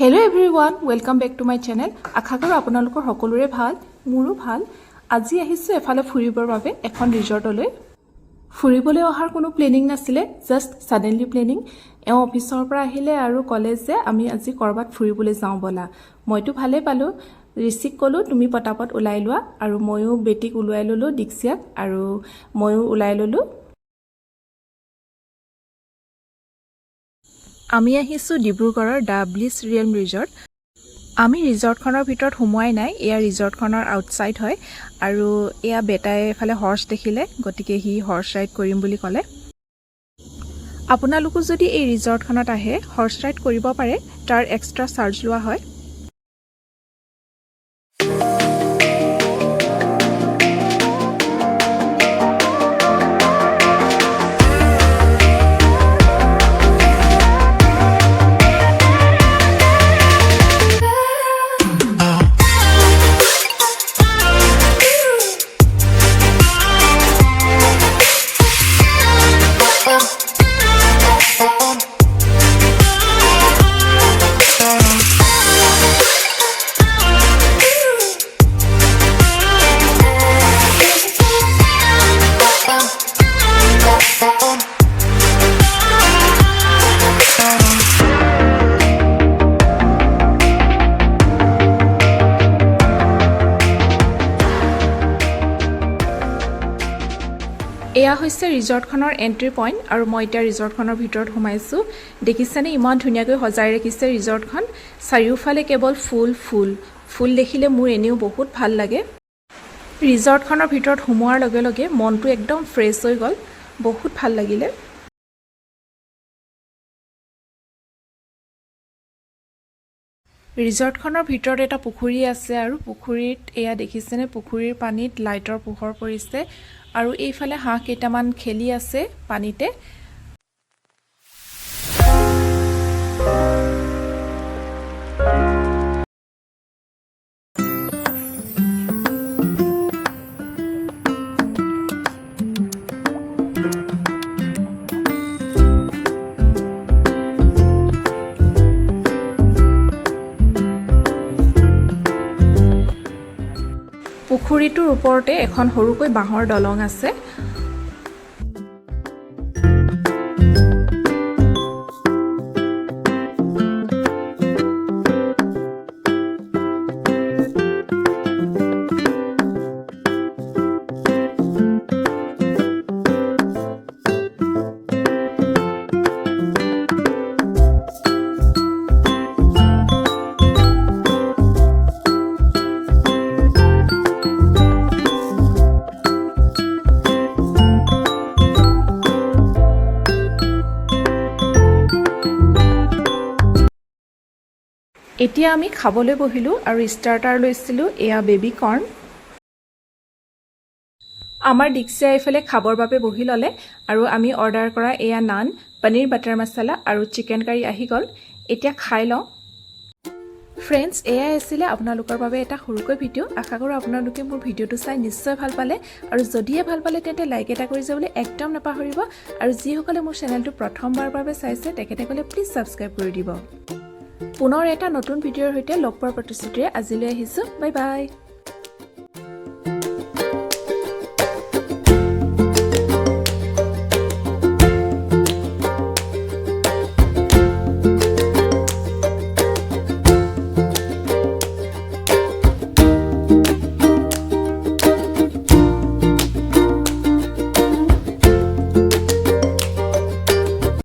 Hello everyone, welcome back to my channel. আশা কৰো আপোনালোকৰ সকলোৰে ভাল, মোৰো ভাল। আজি আহিছো এফালে ফুৰিবৰ বাবে এখন ৰিজৰ্টলৈ। ফুৰিবলৈ অহাৰ কোনো প্লেনিং নাছিলে, জাস্ট সাডেনলি প্লেনিং। অফিচৰ পৰা আহিলে আৰু কলেজ যে আমি আজি কৰবাত ফুৰিবলৈ যাওঁ বলা। মইতো ভালে পালো। ঋষিক কলো তুমি পটাপট ওলাই লোৱা আৰু ময়ো বেটিক ওলাই ললো ডিক্সিয়াক আৰু ময়ো ওলাই ললো। আমি আহিছো ডিব্ৰুগড়ৰ দা ব্লিছ ৰিয়েল ৰিজৰ্ট। আমি ৰিজৰ্টখনৰ ভিতৰত সোমোৱাই নাই, এয়া ৰিজৰ্টখনৰ আউটসাইড হয় আৰু এয়া বেটাই এফালে হৰ্চ দেখিলে, গতিকে হি হৰ্চ ৰাইড কৰিম বুলি ক'লে। আপোনালোকো যদি এই ৰিজৰ্টখনত আহে হৰ্চ ৰাইড কৰিব পাৰে, তাৰ এক্সট্ৰা চাৰ্জ লোৱা হয়। এয়া হৈছে ৰিজৰ্টখনৰ এন্ট্ৰি পইণ্ট আৰু মই এতিয়া ৰিজৰ্টখনৰ ভিতৰত সোমাইছো। দেখিছেনে ইমান ধুনীয়াকৈ সজাই ৰাখিছে ৰিজৰ্টখন। চাৰিওফালে কেৱল ফুল দেখিলে মোৰ এনেও বহুত ভাল লাগে। ৰিজৰ্টখনৰ ভিতৰত সোমোৱাৰ লগে লগে মনটো একদম ফ্ৰেছ হৈ গ'ল, বহুত ভাল লাগিলে। ৰিজৰ্টখনৰ ভিতৰত এটা পুখুৰী আছে আৰু পুখুৰীত এয়া দেখিছেনে পুখুৰীৰ পানীত লাইটৰ পোহৰ পৰিছে আৰু এইফালে হাঁহ কেইটামান খেলি আছে পানীতে। পুখুৰীটোৰ ওপৰতে এখন সৰুকৈ বাঁহৰ দলং আছে। এতিয়া আমি খাবলৈ বহিলো আৰু ষ্টাৰ্টাৰ লৈছিলো এয়া বেবি কৰ্ণ। আমাৰ ডিক্সিয়া এইফালে খাবৰ বাবে বহি ল'লে আৰু আমি অৰ্ডাৰ কৰা এয়া নান, পনীৰ বাটাৰ মছলা আৰু চিকেন কাৰী আহি গ'ল। এতিয়া খাই লওঁ। ফ্ৰেণ্ডছ, এয়াই আছিলে আপোনালোকৰ বাবে এটা সৰুকৈ ভিডিঅ'। আশা কৰোঁ আপোনালোকে মোৰ ভিডিঅ'টো চাই নিশ্চয় ভাল পালে আৰু যদিহে ভাল পালে তেন্তে লাইক এটা কৰি যাবলৈ একদম নাপাহৰিব আৰু যিসকলে মোৰ চেনেলটো প্ৰথমবাৰৰ বাবে চাইছে তেখেতসকলে প্লিজ ছাবস্ক্ৰাইব কৰি দিব। পুনৰ এটা নতুন ভিডিঅ'ৰ সৈতে লগ পোৱাৰ প্ৰতিশ্ৰুতিৰে আজিলৈ আহিছোঁ। Bye bye.